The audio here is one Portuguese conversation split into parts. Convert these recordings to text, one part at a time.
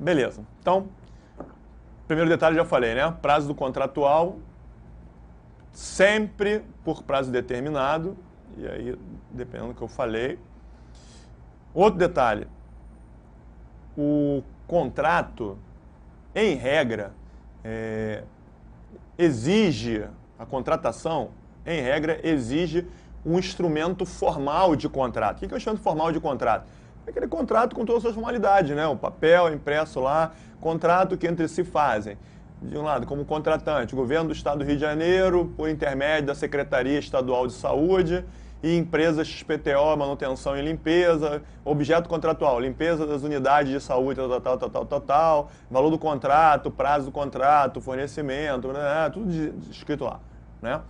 Beleza. Então, primeiro detalhe já falei, né? Prazo do contratual, sempre por prazo determinado. E aí, dependendo do que eu falei. Outro detalhe. O contrato, em regra, exige, a contratação, em regra, exige um instrumento formal de contrato. O que é um instrumento formal de contrato? É aquele contrato com todas as suas formalidades, né? O papel impresso lá, contrato que entre si fazem. De um lado, como contratante, o governo do Estado do Rio de Janeiro, por intermédio da Secretaria Estadual de Saúde, e empresa XPTO, manutenção e limpeza, objeto contratual, limpeza das unidades de saúde, tal, valor do contrato, prazo do contrato, fornecimento, tudo escrito lá, né?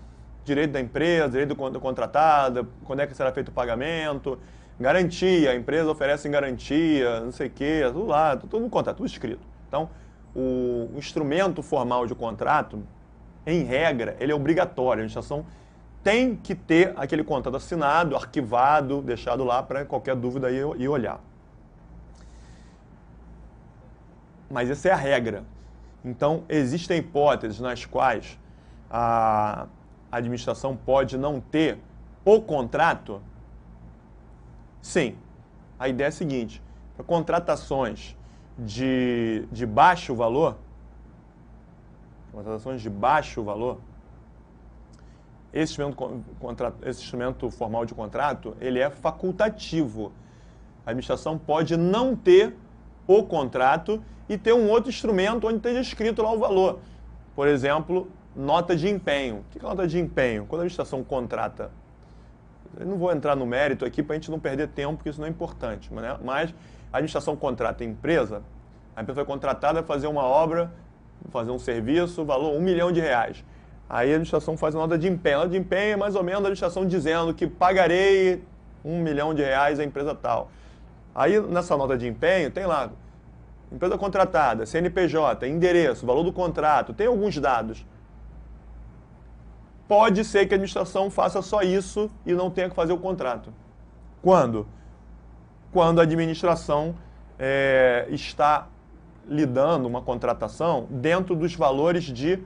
Direito da empresa, direito do contratado, quando é que será feito o pagamento, garantia, a empresa oferece garantia, não sei o quê, tudo lá, tudo no contrato, tudo escrito. Então, o instrumento formal de contrato, em regra, ele é obrigatório, a administração tem que ter aquele contrato assinado, arquivado, deixado lá para qualquer dúvida ir olhar. Mas essa é a regra. Então, existem hipóteses nas quais a administração pode não ter o contrato? Sim. A ideia é a seguinte, para contratações de baixo valor, esse instrumento formal de contrato, ele é facultativo. A administração pode não ter o contrato e ter um outro instrumento onde esteja escrito lá o valor. Por exemplo, nota de empenho. O que é nota de empenho? Quando a administração contrata, eu não vou entrar no mérito aqui para a gente não perder tempo, porque isso não é importante, né? Mas a administração contrata a empresa foi contratada para fazer uma obra, fazer um serviço, valor R$1 milhão. Aí a administração faz uma nota de empenho. A nota de empenho é mais ou menos a administração dizendo que pagarei R$1 milhão à empresa tal. Aí nessa nota de empenho tem lá, empresa contratada, CNPJ, endereço, valor do contrato, tem alguns dados. Pode ser que a administração faça só isso e não tenha que fazer o contrato. Quando? Quando a administração está lidando uma contratação dentro dos valores de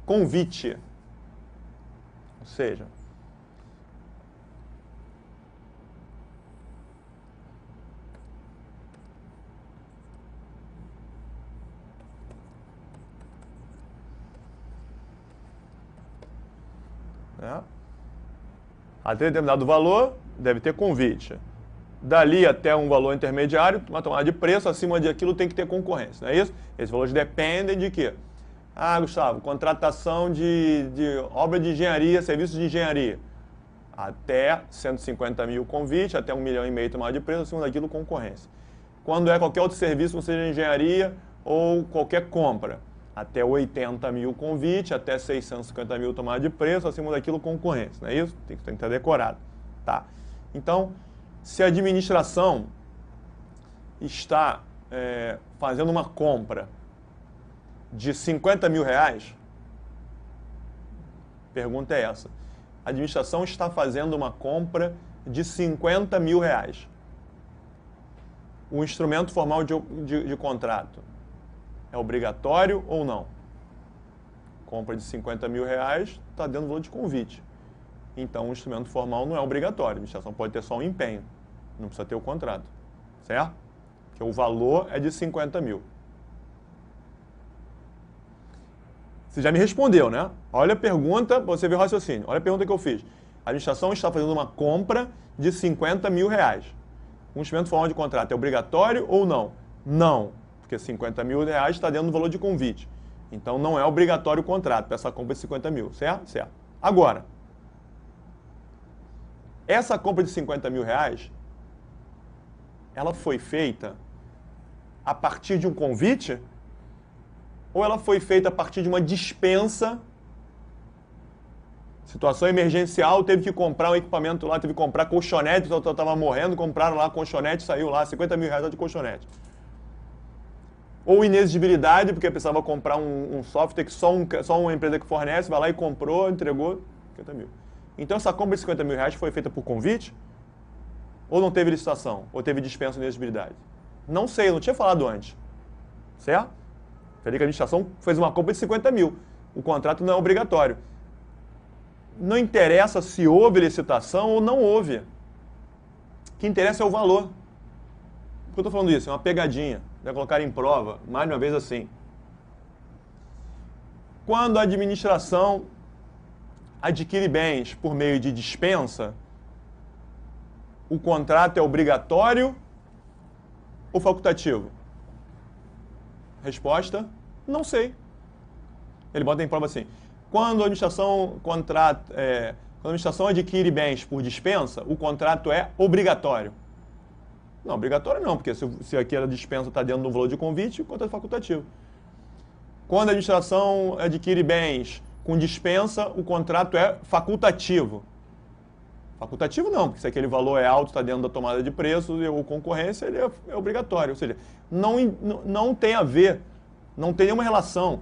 convite. Ou seja, até determinado valor, deve ter convite. Dali até um valor intermediário, uma tomada de preço, acima daquilo tem que ter concorrência, não é isso? Esses valores dependem de quê? Ah, Gustavo, contratação de obra de engenharia, serviço de engenharia. Até 150 mil convite, até 1,5 milhão tomada de preço, acima daquilo concorrência. Quando é qualquer outro serviço, não seja engenharia ou qualquer compra, até 80 mil convite, até 650 mil tomada de preço, acima daquilo concorrência, não é isso? Tem que estar decorado. Tá. Então, se a administração está fazendo uma compra de R$50 mil, pergunta é essa. A administração está fazendo uma compra de R$50 mil. O instrumento formal de contrato é obrigatório ou não? Compra de R$50 mil está dentro do valor de convite. Então, o instrumento formal não é obrigatório. A administração pode ter só um empenho. Não precisa ter o contrato. Certo? Porque o valor é de R$50 mil. Você já me respondeu, né? Olha a pergunta, você vê o raciocínio. Olha a pergunta que eu fiz. A administração está fazendo uma compra de R$50 mil. O instrumento formal de contrato é obrigatório ou não? Não, porque R$50 mil está dentro do valor de convite. Então, não é obrigatório o contrato para essa compra de R$50 mil, certo? Certo. Agora, essa compra de R$50 mil, ela foi feita a partir de um convite? Ou ela foi feita a partir de uma dispensa? Situação emergencial, teve que comprar um equipamento lá, teve que comprar colchonete, eu estava morrendo, compraram lá colchonete, saiu lá R$50 mil de colchonete. Ou inexigibilidade, porque precisava comprar um software que só uma empresa que fornece, vai lá e comprou, entregou R$50 mil. Então essa compra de R$50 mil foi feita por convite? Ou não teve licitação? Ou teve dispensa de inexigibilidade? Não sei, eu não tinha falado antes. certo? Falei que a administração fez uma compra de 50 mil. O contrato não é obrigatório. Não interessa se houve licitação ou não houve. O que interessa é o valor. Por que eu estou falando isso? É uma pegadinha. Vai colocar em prova, mais uma vez assim. Quando a administração adquire bens por meio de dispensa, o contrato é obrigatório ou facultativo? Resposta, não sei. Ele bota em prova assim. Quando a administração adquire bens por dispensa, o contrato é obrigatório. Não, obrigatório não, porque se aquela dispensa está dentro do valor de convite, o contrato é facultativo. Quando a administração adquire bens com dispensa, o contrato é facultativo. Facultativo não, porque se aquele valor é alto, está dentro da tomada de preços ou concorrência, ele é obrigatório. Ou seja, não tem a ver, não tem nenhuma relação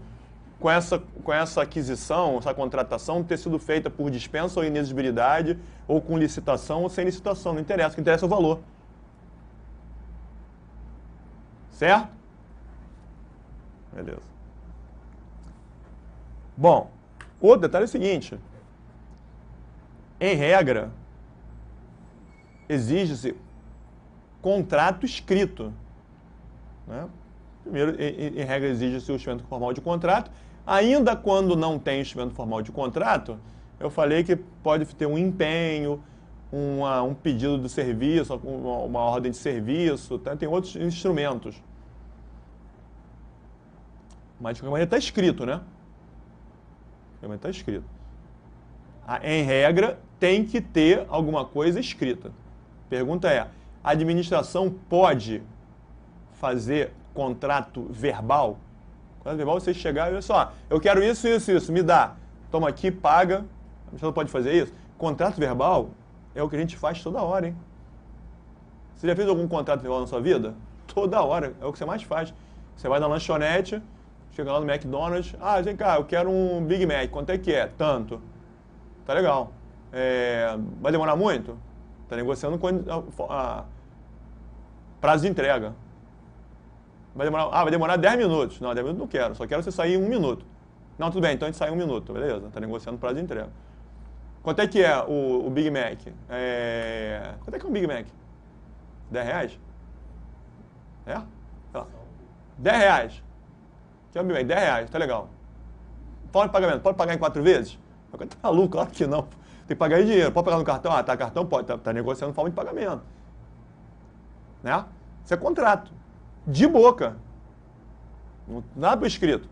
com essa aquisição, essa contratação ter sido feita por dispensa ou inexigibilidade, ou com licitação ou sem licitação. Não interessa, o que interessa é o valor. Certo? Beleza. Bom, outro detalhe é o seguinte. Em regra, exige-se contrato escrito. Né? Primeiro, em regra, exige-se o instrumento formal de contrato. Ainda quando não tem instrumento formal de contrato, eu falei que pode ter um empenho, um pedido de serviço, uma ordem de serviço, tá? Tem outros instrumentos. Mas de qualquer maneira está escrito, né? Está escrito. Em regra, tem que ter alguma coisa escrita. Pergunta é, a administração pode fazer contrato verbal? Contrato verbal, você chegar e dizer só, eu quero isso, isso, isso, me dá. Toma aqui, paga. A administração pode fazer isso? Contrato verbal é o que a gente faz toda hora, hein? Você já fez algum contrato verbal na sua vida? Toda hora, é o que você mais faz. Você vai na lanchonete, chega lá no McDonald's, vem cá, eu quero um Big Mac, quanto é que é? Tanto. Tá legal. Vai demorar muito? Tá negociando com prazo de entrega. Vai demorar 10 minutos. Não, 10 minutos não quero, só quero você sair em 1 minuto. Não, tudo bem, então a gente sai em 1 minuto, beleza. Tá negociando prazo de entrega. Quanto é que é o Big Mac? Quanto é que é um Big Mac? 10 reais? É? Sei lá. 10 reais. Que é um Big Mac? 10 reais, tá legal. Forma de pagamento, pode pagar em 4 vezes? Tá maluco, claro que não. Tem que pagar em dinheiro. Pode pagar no cartão? Tá, cartão pode. Tá negociando forma de pagamento. Né? Isso é contrato. De boca. Nada por escrito.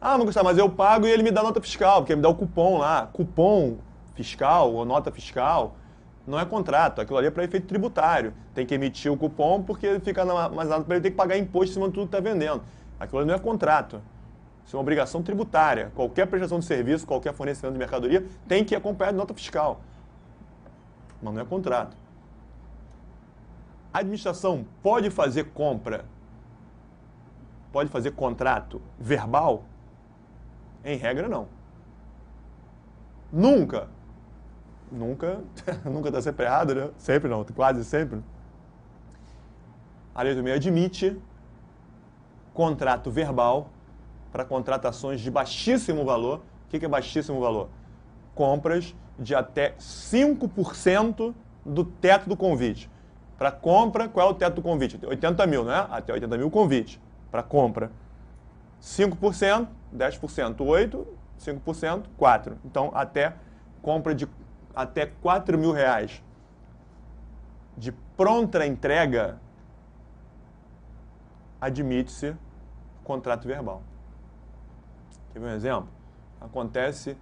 Não gostar, mas eu pago e ele me dá nota fiscal, porque ele me dá o cupom lá. Cupom fiscal ou nota fiscal não é contrato. Aquilo ali é para efeito tributário. Tem que emitir o cupom porque fica armazenado para ele ter que pagar imposto em cima de tudo que está vendendo. Aquilo ali não é contrato. Isso é uma obrigação tributária. Qualquer prestação de serviço, qualquer fornecimento de mercadoria tem que acompanhar de nota fiscal. Mas não é contrato. A administração pode fazer compra, pode fazer contrato verbal? Em regra, não. Nunca está sempre errado, né? Sempre não, quase sempre. A lei também admite contrato verbal para contratações de baixíssimo valor. O que é baixíssimo valor? Compras de até 5% do teto do convite. Para compra, qual é o teto do convite? 80 mil, né? Até 80 mil convite para compra. 5%, 10%, 8%, 5%, 4%. Então, até compra de até 4 mil reais de pronta entrega, admite-se contrato verbal. Quer ver um exemplo? Acontece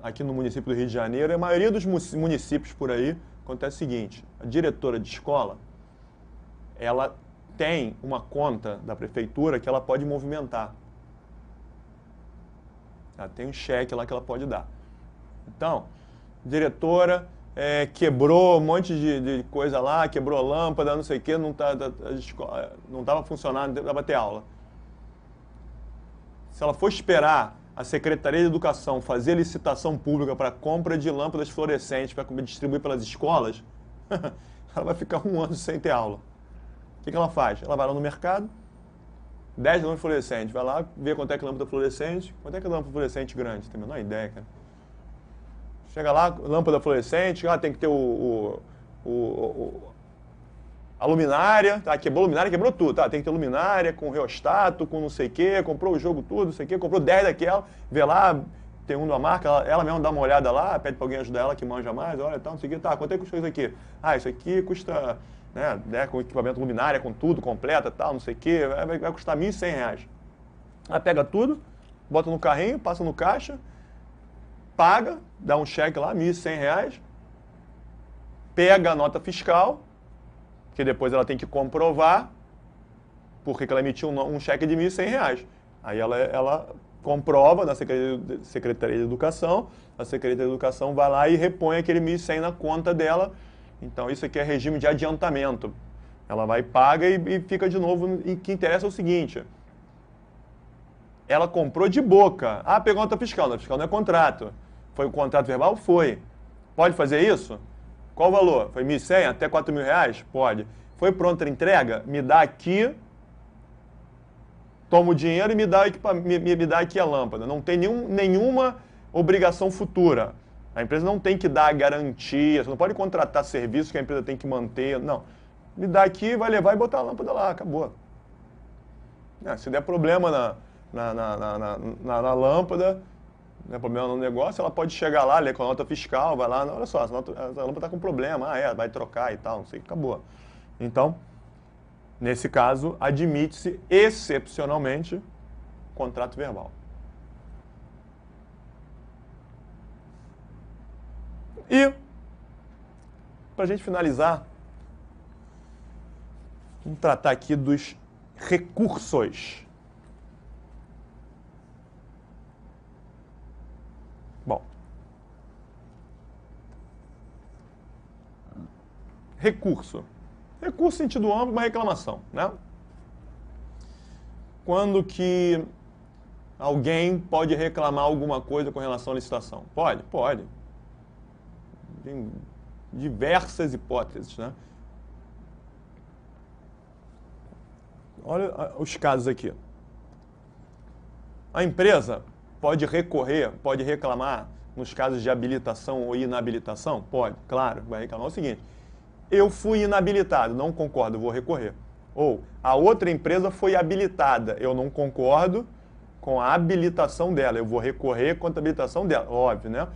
aqui no município do Rio de Janeiro, a maioria dos municípios por aí, acontece o seguinte, a diretora de escola, ela tem uma conta da prefeitura que ela pode movimentar. Ela tem um cheque lá que ela pode dar. Então, diretora quebrou um monte de coisa lá, quebrou lâmpada, não sei o quê, não estava funcionando, não dava para ter aula. Se ela for esperar a Secretaria de Educação fazer licitação pública para compra de lâmpadas fluorescentes para distribuir pelas escolas, ela vai ficar 1 ano sem ter aula. O que ela faz? Ela vai lá no mercado, 10 lâmpadas fluorescentes. Vai lá ver quanto é que é lâmpada fluorescente. Quanto é que é lâmpada fluorescente grande? Tem a menor ideia, cara. Chega lá, lâmpada fluorescente, tem que ter a luminária, tá? Quebrou a luminária, quebrou tudo, tá? Tem que ter luminária com reostato, com não sei o quê, comprou o jogo tudo, não sei o quê, comprou 10 daquela, vê lá, tem um da marca, ela mesma dá uma olhada lá, pede pra alguém ajudar ela que manja mais, olha, tal, não sei o quê, tá, quanto é que custa isso aqui? Ah, isso aqui custa, né, com equipamento luminária, com tudo, completa, tal, não sei o quê, vai custar R$1.100. Aí pega tudo, bota no carrinho, passa no caixa, paga, dá um cheque lá, R$1.100, pega a nota fiscal, que depois ela tem que comprovar porque ela emitiu um cheque de R$1.100. Aí ela comprova na Secretaria de Educação, a Secretaria de Educação vai lá e repõe aquele R$1.100 na conta dela. Então isso aqui é regime de adiantamento. Ela vai, paga e fica de novo. E o que interessa é o seguinte, ela comprou de boca. Ah, pegou nota fiscal. Nota fiscal não é contrato. Foi um contrato verbal? Foi. Pode fazer isso? Qual o valor? Foi R$1.100 até R$4.000? Pode. Foi pronta a entrega? Me dá aqui, toma o dinheiro e me dá aqui a lâmpada. Não tem nenhuma obrigação futura. A empresa não tem que dar garantia, você não pode contratar serviços que a empresa tem que manter. Não. Me dá aqui, vai levar e botar a lâmpada lá, acabou. Se der problema na lâmpada, não problema no negócio, ela pode chegar lá, ler com a nota fiscal, vai lá, olha só, essa lâmpada está com problema, vai trocar e tal, não sei, acabou. Então, nesse caso, admite-se excepcionalmente contrato verbal. E, para a gente finalizar, vamos tratar aqui dos recursos. Bom, recurso. Recurso sentido amplo, uma reclamação, né? Quando que alguém pode reclamar alguma coisa com relação à licitação? Pode? Pode. Tem diversas hipóteses, né? Olha os casos aqui. A empresa pode recorrer, pode reclamar nos casos de habilitação ou inabilitação? Pode, claro. Vai reclamar o seguinte: eu fui inabilitado, não concordo, vou recorrer. Ou a outra empresa foi habilitada, eu não concordo com a habilitação dela, eu vou recorrer contra a habilitação dela. Óbvio, né?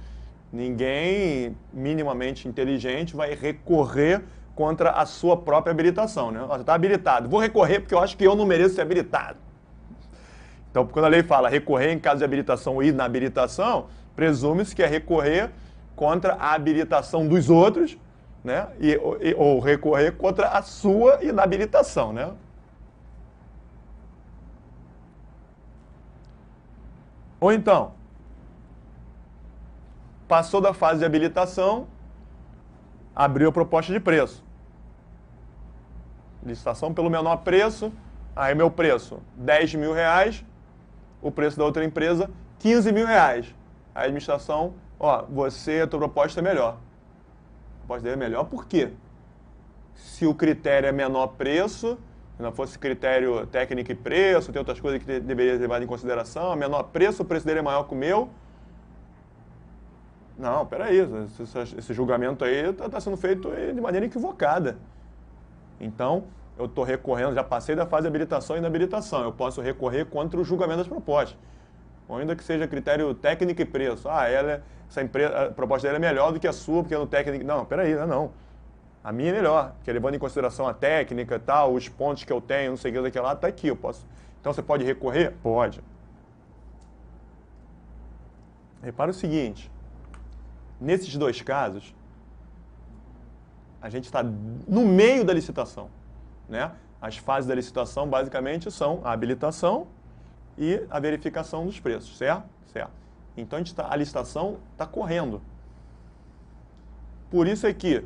Ninguém minimamente inteligente vai recorrer contra a sua própria habilitação, né? Você está habilitado, vou recorrer porque eu acho que eu não mereço ser habilitado. Então, quando a lei fala recorrer em caso de habilitação ou inabilitação, presume-se que é recorrer contra a habilitação dos outros, né? Ou recorrer contra a sua inabilitação, né? Ou então, passou da fase de habilitação, abriu a proposta de preço. Licitação pelo menor preço, aí meu preço, R$10.000, o preço da outra empresa, R$15.000. A administração, a tua proposta é melhor. A proposta dele é melhor por quê? Se o critério é menor preço, se não fosse critério técnico e preço, tem outras coisas que deveria ser levado em consideração, menor preço, o preço dele é maior que o meu. Não, peraí, esse julgamento aí está sendo feito de maneira equivocada. Então, eu estou recorrendo, já passei da fase de habilitação e inabilitação, eu posso recorrer contra o julgamento das propostas. Ou ainda que seja critério técnico e preço. Essa empresa, a proposta dela é melhor do que a sua, porque no técnico... Não, peraí, não. A minha é melhor, porque levando em consideração a técnica e tal, os pontos que eu tenho, não sei o que lá, está aqui, eu posso... Então, você pode recorrer? Pode. Repara o seguinte, nesses dois casos, a gente está no meio da licitação, né? As fases da licitação, basicamente, são a habilitação e a verificação dos preços, certo? Certo. Então, a licitação está correndo. Por isso é que,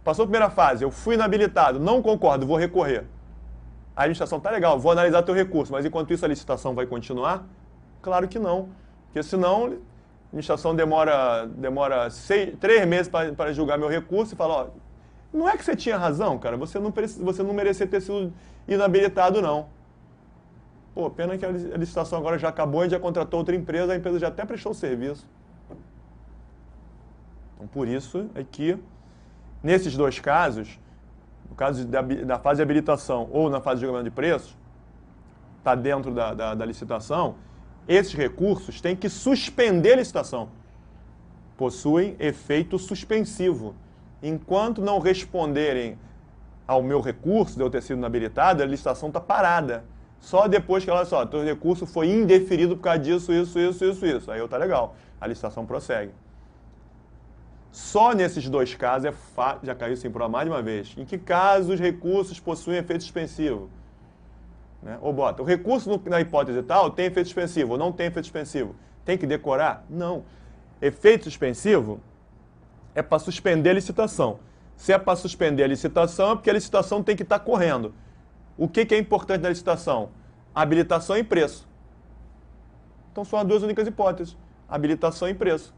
passou a primeira fase, eu fui inabilitado, não concordo, vou recorrer. A administração está legal, vou analisar teu recurso, mas enquanto isso a licitação vai continuar? Claro que não, porque senão a administração demora 3 meses para julgar meu recurso e fala, não é que você tinha razão, cara, você não merecia ter sido inabilitado, não. Pô, pena que a licitação agora já acabou, a gente já contratou outra empresa, a empresa já até prestou o serviço. Então, por isso é que, nesses dois casos, no caso da fase de habilitação ou na fase de julgamento de preços, está dentro da licitação, esses recursos têm que suspender a licitação. Possuem efeito suspensivo. Enquanto não responderem ao meu recurso de eu ter sido inabilitado, a licitação está parada. Só depois que ela só, teu recurso foi indeferido por causa disso, isso. Aí tá legal. A licitação prossegue. Só nesses dois casos já caiu sem provar mais de uma vez. Em que casos os recursos possuem efeito suspensivo? Né? Ou bota, o recurso na hipótese tal tem efeito suspensivo ou não tem efeito suspensivo. Tem que decorar? Não. Efeito suspensivo é para suspender a licitação. Se é para suspender a licitação, é porque a licitação tem que estar correndo. O que é importante na licitação? Habilitação e preço. Então são as duas únicas hipóteses. Habilitação e preço.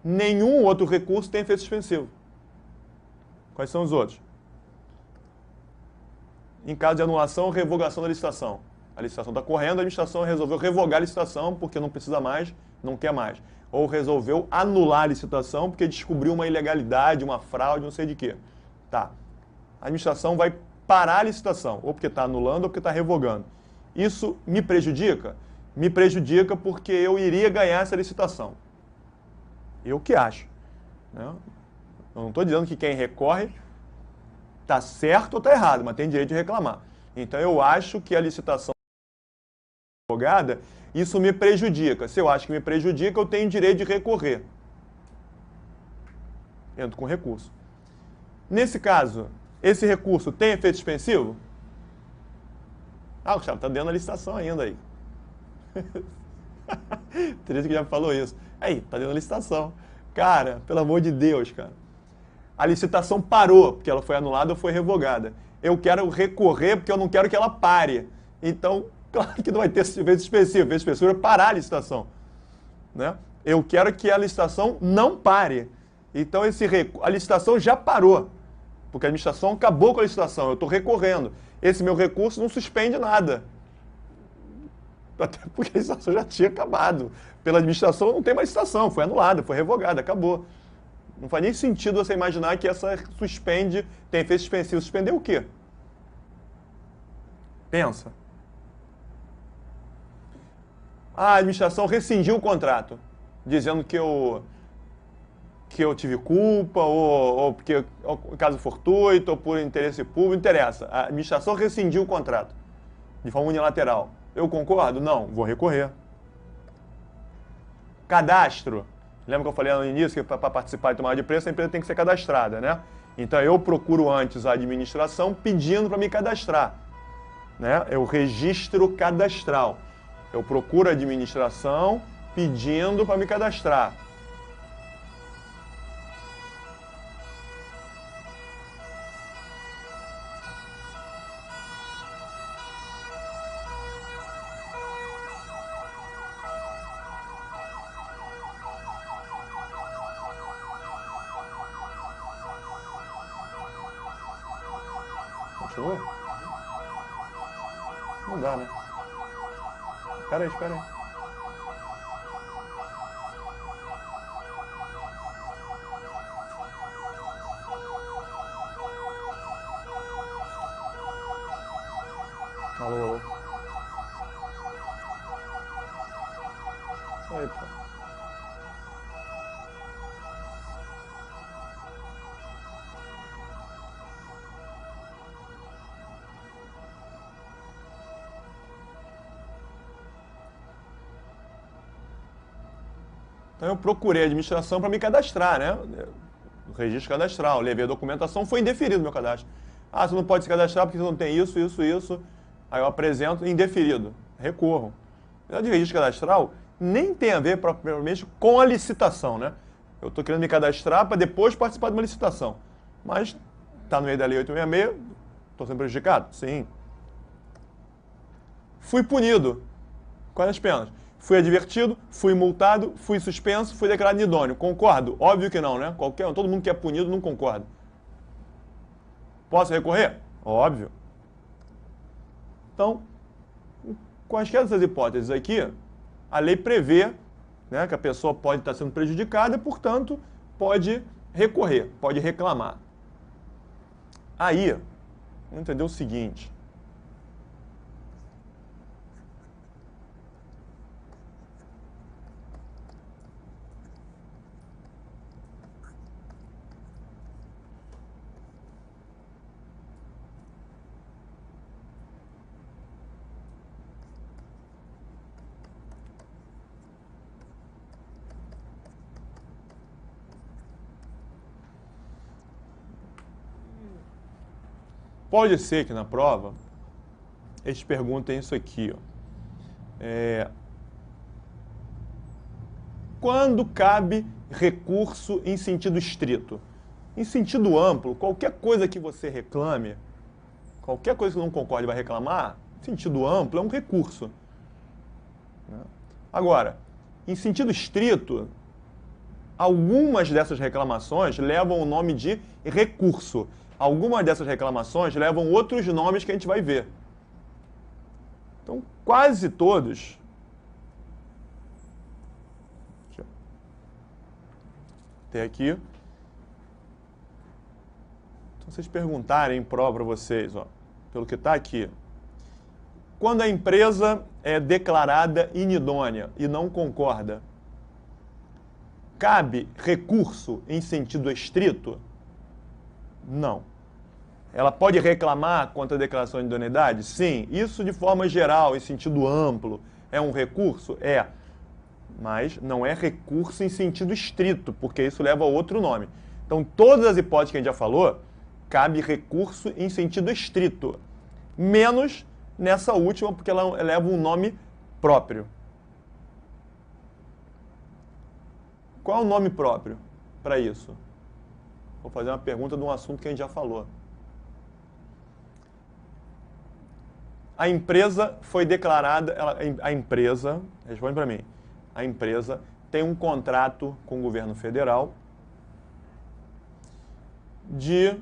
Nenhum outro recurso tem efeito suspensivo. Quais são os outros? Em caso de anulação ou revogação da licitação. A licitação está correndo, a administração resolveu revogar a licitação porque não precisa mais, não quer mais. Ou resolveu anular a licitação porque descobriu uma ilegalidade, uma fraude, não sei de quê. Tá. A administração vai parar a licitação, ou porque está anulando ou porque está revogando. Isso me prejudica? Me prejudica porque eu iria ganhar essa licitação. Eu que acho. Né? Eu não estou dizendo que quem recorre está certo ou está errado, mas tem direito de reclamar. Então eu acho que a licitação revogada, isso me prejudica. Se eu acho que me prejudica, eu tenho direito de recorrer. Entro com recurso. Nesse caso, esse recurso tem efeito suspensivo? Ah, Gustavo, está dentro da licitação ainda aí. Tem gente que já falou isso. Aí, está dentro da licitação. Cara, pelo amor de Deus, cara. A licitação parou, porque ela foi anulada ou foi revogada. Eu quero recorrer porque eu não quero que ela pare. Então, claro que não vai ter efeito suspensivo. Efeito suspensivo é parar a licitação. Né? Eu quero que a licitação não pare. Então, a licitação já parou. Porque a administração acabou com a licitação. Eu estou recorrendo. Esse meu recurso não suspende nada. Até porque a licitação já tinha acabado. Pela administração não tem mais licitação. Foi anulada, foi revogada, acabou. Não faz nem sentido você imaginar que essa suspende, tem efeito suspensivo. Suspender o quê? Pensa. A administração rescindiu o contrato, dizendo que eu tive culpa, ou porque caso fortuito, ou por interesse público, não interessa. A administração rescindiu o contrato, de forma unilateral. Eu concordo? Não, vou recorrer. Cadastro. Lembra que eu falei no início que para participar de tomada de preço, a empresa tem que ser cadastrada, né? Então eu procuro antes a administração pedindo para me cadastrar. Né? É o registro cadastral. Eu procuro a administração pedindo para me cadastrar. Continua? Não dá, né? Espera aí. Alô? Eita. Então eu procurei a administração para me cadastrar, né? O registro cadastral, levei a documentação, foi indeferido o meu cadastro. Ah, você não pode se cadastrar porque você não tem isso. Aí eu apresento indeferido, recorro. O de registro cadastral nem tem a ver propriamente com a licitação, né? Eu estou querendo me cadastrar para depois participar de uma licitação. Mas está no meio da Lei 866, estou sendo prejudicado? Sim. Fui punido. Quais as penas? Fui advertido, fui multado, fui suspenso, fui declarado idôneo. Concordo? Óbvio que não, né? Todo mundo que é punido não concorda. Posso recorrer? Óbvio. Então, quaisquer dessas hipóteses aqui, a lei prevê, né, que a pessoa pode estar sendo prejudicada e, portanto, pode recorrer, pode reclamar. Aí, vamos entender o seguinte. Pode ser que na prova eles perguntem isso aqui, ó. Quando cabe recurso em sentido estrito? Em sentido amplo, qualquer coisa que você reclame, qualquer coisa que não concorde vai reclamar, em sentido amplo é um recurso. Agora, em sentido estrito, algumas dessas reclamações levam o nome de recurso. Algumas dessas reclamações levam outros nomes que a gente vai ver. Então, quase todos... Deixa eu ter aqui. Então, vocês perguntarem em prova para vocês, ó, pelo que está aqui. Quando a empresa é declarada inidônea e não concorda, cabe recurso em sentido estrito? Não. Ela pode reclamar contra a declaração de idoneidade? Sim. Isso de forma geral, em sentido amplo, é um recurso? É. Mas não é recurso em sentido estrito, porque isso leva a outro nome. Então, todas as hipóteses que a gente já falou, cabe recurso em sentido estrito. Menos nessa última, porque ela leva um nome próprio. Qual é o nome próprio para isso? Vou fazer uma pergunta de um assunto que a gente já falou. A empresa foi declarada, a empresa, responde para mim, a empresa tem um contrato com o governo federal de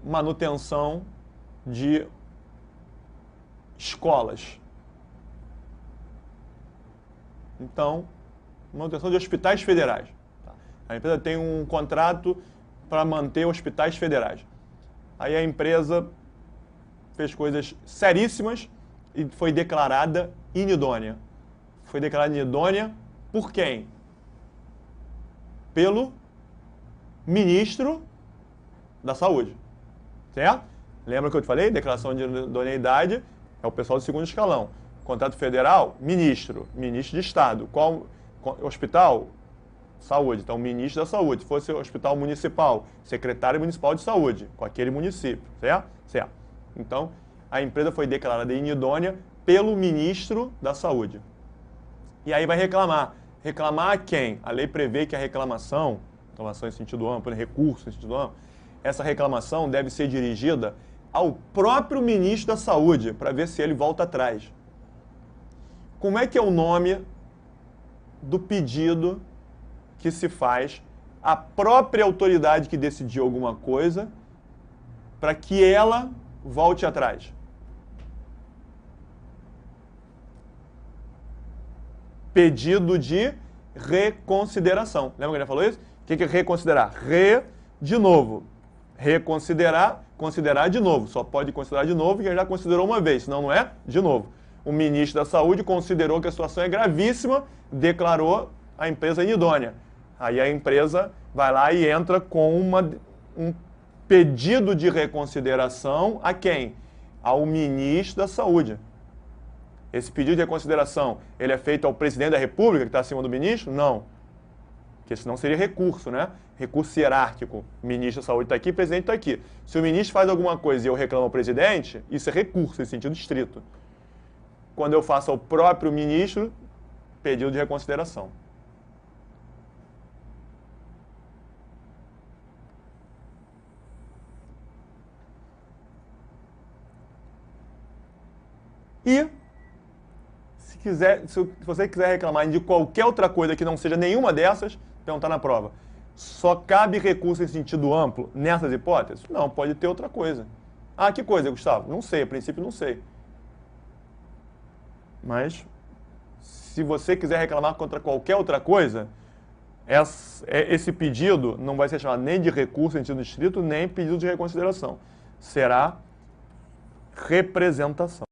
manutenção de escolas. Então, manutenção de hospitais federais. A empresa tem um contrato para manter hospitais federais. Aí a empresa fez coisas seríssimas e foi declarada inidônea. Foi declarada inidônea por quem? Pelo ministro da Saúde. Certo? Lembra que eu te falei? Declaração de idoneidade é o pessoal do segundo escalão. Contrato federal, ministro. Ministro de Estado. Qual hospital? Saúde. Então, ministro da Saúde. Se fosse hospital municipal, secretário municipal de saúde, com aquele município. Certo? Certo. Então, a empresa foi declarada inidônea pelo ministro da Saúde. E aí vai reclamar. Reclamar a quem? A lei prevê que a reclamação em sentido amplo, recurso em sentido amplo, essa reclamação deve ser dirigida ao próprio ministro da Saúde, para ver se ele volta atrás. Como é que é o nome do pedido que se faz à própria autoridade que decidiu alguma coisa para que ela volte atrás? Pedido de reconsideração. Lembra que a gente falou isso? O que é reconsiderar? De novo. Reconsiderar, considerar de novo. Só pode considerar de novo quem já considerou uma vez, senão não é de novo. O ministro da Saúde considerou que a situação é gravíssima, declarou a empresa inidônea. Aí a empresa vai lá e entra com um pedido de reconsideração a quem? Ao ministro da Saúde. Esse pedido de reconsideração, ele é feito ao presidente da República, que está acima do ministro? Não. Porque senão seria recurso, né? Recurso hierárquico. O ministro da Saúde está aqui, o presidente está aqui. Se o ministro faz alguma coisa e eu reclamo ao presidente, isso é recurso, em sentido estrito. Quando eu faço ao próprio ministro, pedido de reconsideração. E, se você quiser reclamar de qualquer outra coisa que não seja nenhuma dessas, perguntar na prova. Só cabe recurso em sentido amplo nessas hipóteses? Não, pode ter outra coisa. Ah, que coisa, Gustavo? Não sei, a princípio não sei. Mas, se você quiser reclamar contra qualquer outra coisa, esse pedido não vai ser chamado nem de recurso em sentido estrito, nem pedido de reconsideração. Será representação.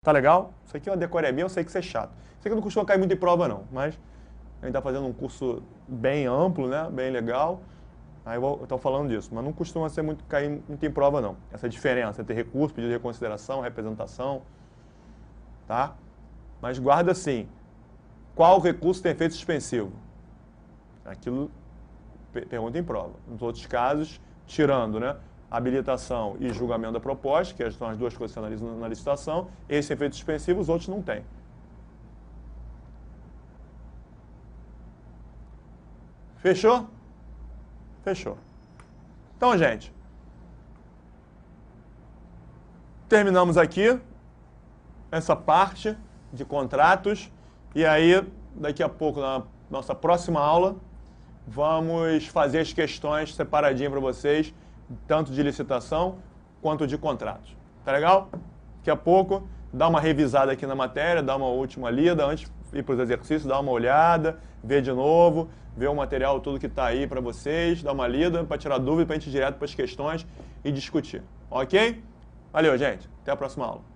Tá legal? Isso aqui é uma decorebinha, eu sei que isso é chato. Isso aqui não costuma cair muito em prova, não, mas a gente está fazendo um curso bem amplo, né? Bem legal. Aí eu estou falando disso, mas não costuma cair muito em prova, não. Essa diferença entre recurso, pedido de reconsideração, representação, tá? Mas guarda assim, qual recurso tem efeito suspensivo? Aquilo pergunta em prova. Nos outros casos, tirando, né, habilitação e julgamento da proposta, que são as duas coisas que você analisa na licitação, esse efeito suspensivo, os outros não têm. Fechou? Fechou. Então, gente, terminamos aqui essa parte de contratos e aí, daqui a pouco, na nossa próxima aula, vamos fazer as questões separadinho para vocês, tanto de licitação quanto de contratos. Tá legal? Daqui a pouco, dá uma revisada aqui na matéria, dá uma última lida, antes de ir para os exercícios, dá uma olhada, ver de novo, ver o material, tudo que está aí para vocês, dar uma lida para tirar dúvida, para a gente ir direto para as questões e discutir. Ok? Valeu, gente. Até a próxima aula.